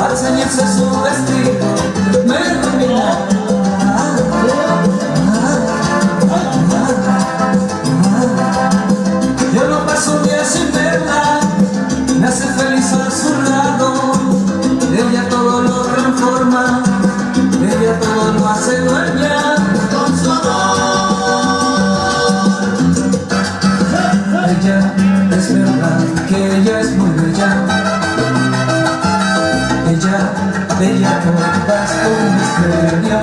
al ceñirse su vestido me domina. Yo no paso un día sin verla, me hace feliz a su lado. Ella todo lo transforma, ella todo lo hace dueña con su amor. Ella es verdad que ella es muy bella, ella bella todas un misterio.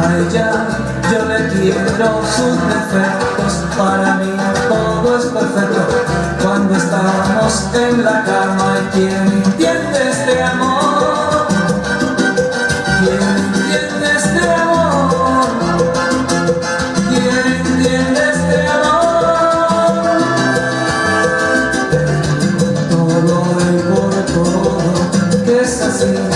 A ella yo le quiero sus defectos, para mí todo es perfecto cuando estamos en la cama. ¿Y quién entiende este amor? ¿Quién entiende este amor? ¿Quién entiende este amor? Todo y por todo que es así.